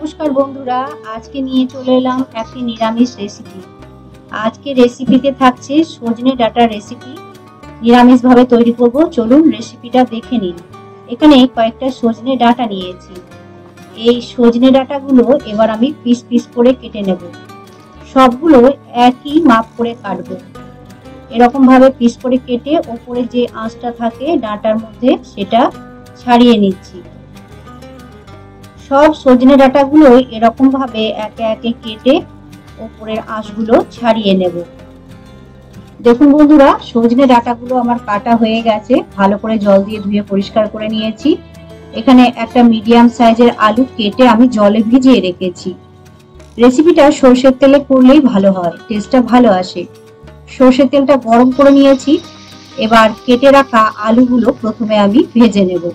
নমস্কার বন্ধুরা, আজকে নিয়ে চলে এলাম একটি নিরামিষ রেসিপি। আজকে রেসিপিতে থাকছে সজনে ডাঁটার রেসিপি। নিরামিষভাবে তৈরি করব, চলুন রেসিপিটা দেখে নিন। এখানে কয়েকটা সজনে ডাঁটা নিয়েছি। এই সজনে ডাঁটাগুলো এবার আমি পিস পিস করে কেটে নেব। সবগুলো একই মাপ করে কাটবো। এরকম ভাবে পিস করে কেটে ওপরে যে আঁশটা থাকে ডাঁটার মধ্যে সেটা ছাড়িয়ে নিচ্ছি। সব সজনে ডাঁটাগুলো এরকম ভাবে একে একে কেটে ওপরের আঁশগুলো ছাড়িয়ে নেব। দেখুন বন্ধুরা, সজনে ডাঁটাগুলো আমার কাটা হয়ে গেছে। ভালো করে জল দিয়ে ধুয়ে পরিষ্কার করে নিয়েছি। এখানে একটা মিডিয়াম সাইজের আলু কেটে আমি জলে ভিজিয়ে রেখেছি। রেসিপিটা সরষের তেলে করলেই ভালো হয়, টেস্টটা ভালো আসে। সরষের তেলটা গরম করে নিয়েছি। এবার কেটে রাখা আলুগুলো প্রথমে আমি ভেজে নেব।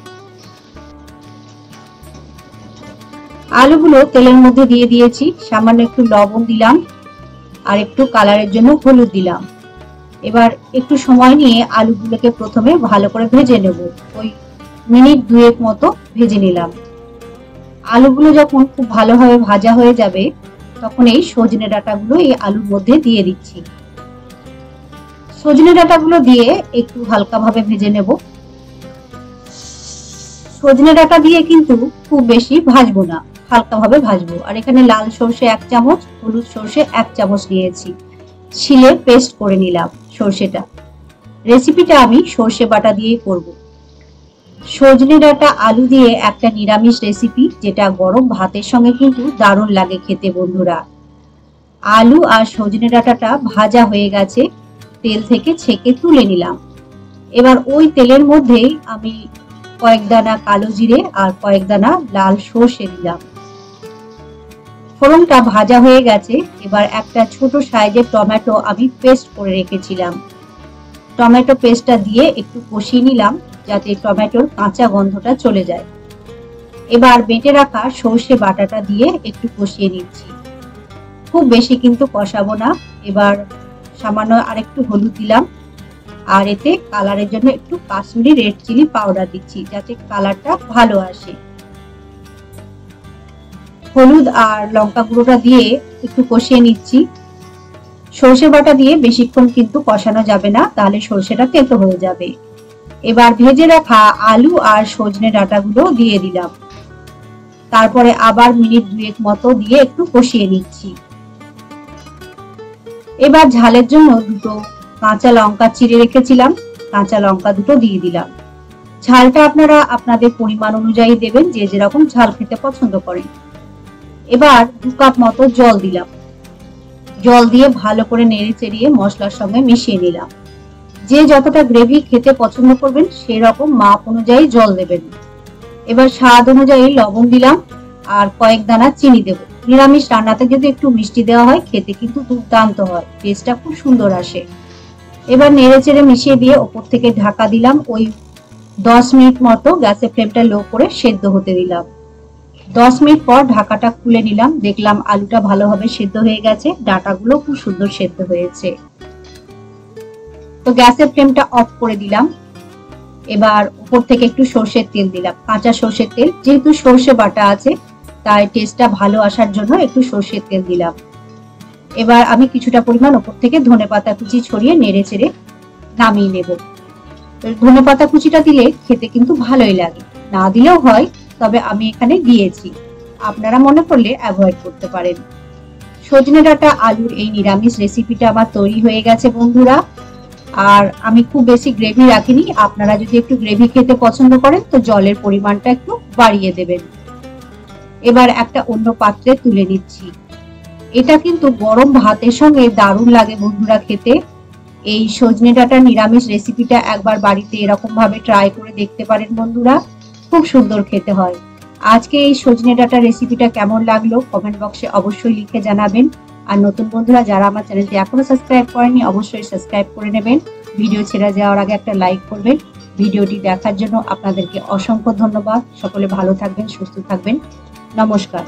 আলুগুলো তেলের মধ্যে দিয়ে দিয়েছি, সামান্য একটু লবণ দিলাম আর একটু কালারের জন্য হলুদ দিলাম। এবার একটু সময় নিয়ে আলুগুলোকে প্রথমে ভালো করে ভেজে নেব। ওই মিনিট দুয়েক মতো ভেজে নিলাম। আলুগুলো যখন খুব ভালোভাবে ভাজা হয়ে যাবে তখন এই সজনে ডাঁটাগুলো এই আলুর মধ্যে দিয়ে দিচ্ছি। সজনে ডাঁটাগুলো দিয়ে একটু হালকাভাবে ভেজে নেব। সজনে ডাঁটা দিয়ে কিন্তু খুব বেশি ভাজবো না, হালকাভাবে ভাজবো। আর এখানে লাল সর্ষে 1 চামচ, হলুদ সর্ষে 1 চামচ নিয়েছি। শিলে পেস্ট করে নিলাম সর্ষেটা। রেসিপিটা আমি সর্ষে বাটা দিয়ে করব। সজনে ডাঁটা আলু দিয়ে একটা নিরামিষ রেসিপি, যেটা গরম ভাতের সঙ্গে কিন্তু দারুণ লাগে খেতে বন্ধুরা। আলু আর সজনে ডাঁটাটা ভাজা হয়ে গেছে, তেল থেকে ছেঁকে তুলে নিলাম। এবার ওই তেলের মধ্যেই আমি কয়েক দানা কালো জিরে আর কয়েক দানা লাল সর্ষে দিলাম। ফোড়নটা ভাজা হয়ে গেছে। এবার একটা ছোট সাইজের টমেটো আমি পেস্ট করে রেখেছিলাম, টমেটো পেস্টটা দিয়ে একটু কষিয়ে নিলাম যাতে টমেটোর কাঁচা গন্ধটা চলে যায়। এবার বেটে রাখা সর্ষে বাটাটা দিয়ে একটু কষিয়ে নিচ্ছি। খুব বেশি কিন্তু কষাবো না। এবার সামান্য আরেকটু হলুদ দিলাম আর এতে কালারের জন্য একটু কাশ্মীরি রেড চিলি পাউডার দিচ্ছি যাতে কালারটা ভালো আসে। হলুদ আর লঙ্কা গুঁড়োটা দিয়ে একটু কষিয়ে নিচ্ছি। সর্ষে বাটা দিয়ে বেশিক্ষণ কিন্তু কষানো যাবে না, তাহলে সর্ষেটা তেতো হয়ে যাবে। এবার ভেজে রাখা আলু আর সজনে ডাঁটাগুলো দিয়ে দিলাম। তারপরে আবার মিনিট দুয়েক মতো দিয়ে একটু কষিয়ে নিচ্ছি। এবার ঝালের জন্য দুটো কাঁচা লঙ্কা চিড়ে রেখেছিলাম, কাঁচা লঙ্কা দুটো দিয়ে দিলাম। ঝালটা আপনারা আপনাদের পরিমাণ অনুযায়ী দেবেন, যে যেরকম ঝাল খেতে পছন্দ করেন। এবার 2 কাপ মতো জল দিলাম। জল দিয়ে ভালো করে নেড়ে চেড়িয়ে মশলার সঙ্গে মিশিয়ে নিলাম। যে যতটা গ্রেভি খেতে পছন্দ করবেন সেই রকম মাপ অনুযায়ী জল দেবেন। এবার স্বাদ অনুযায়ী লবণ দিলাম আর কয়েক দানা চিনি দেব। নিরামিষ রান্নাতে যদি একটু মিষ্টি দেওয়া হয় খেতে কিন্তু দুর্দান্ত হয়, টেস্টটা খুব সুন্দর আসে। এবার নেড়ে চেড়ে মিশিয়ে দিয়ে ওপর থেকে ঢাকা দিলাম। ওই 10 মিনিট মতো গ্যাসের ফ্লেমটা লো করে সেদ্ধ হতে দিলাম। 10 মিনিট পর ঢাকাটা খুলে নিলাম, দেখলাম আলুটা ভালোভাবে সেদ্ধ হয়ে গেছে, ডাঁটাগুলো খুব সুন্দর সেদ্ধ হয়েছে। তো গ্যাসের ফ্লেমটা অফ করে দিলাম। এবার উপর থেকে একটু সর্ষের তেল দিলাম, কাঁচা সর্ষের তেল। যেহেতু সর্ষে বাটা আছে তাই টেস্টটা ভালো আসার জন্য একটু সর্ষের তেল দিলাম। এবার আমি কিছুটা পরিমাণ উপর থেকে ধনেপাতা কুচি ছড়িয়ে নেড়ে চেড়ে নামিয়ে নেব। ধনেপাতা কুচিটা দিলে খেতে কিন্তু ভালোই লাগে, না দিলেও হয়, তবে আমি এখানে দিয়েছি। আপনারা মনে করলে অ্যাভয়েড করতে পারেন। সজনে ডাঁটা আলুর এই নিরামিষ রেসিপিটা আমার তৈরি হয়ে গেছে বন্ধুরা। আর আমি খুব বেশি গ্রেভি রাখিনি, আপনারা যদি একটু গ্রেভি খেতে পছন্দ করেন তো জলের পরিমাণটা একটু বাড়িয়ে দেবেন। এবার একটা অন্য পাত্রে তুলে নিচ্ছি। এটা কিন্তু গরম ভাতের সঙ্গে দারুণ লাগে বন্ধুরা খেতে। এই সজনে ডাঁটার নিরামিষ রেসিপিটা একবার বাড়িতে এরকম ভাবে ট্রাই করে দেখতে পারেন বন্ধুরা, খুব সুন্দর খেতে হয়। আজকে এই সজনে ডাঁটার রেসিপিটা কেমন লাগলো কমেন্ট বক্সে অবশ্যই লিখে জানাবেন। আর নতুন বন্ধুরা যারা আমার চ্যানেলটি এখনো সাবস্ক্রাইব করেনি অবশ্যই সাবস্ক্রাইব করে নেবেন। ভিডিও ছেড়ে যাওয়ার আগে একটা লাইক করবেন। ভিডিওটি দেখার জন্য আপনাদেরকে অসংখ্য ধন্যবাদ। সকলে ভালো থাকবেন, সুস্থ থাকবেন। নমস্কার।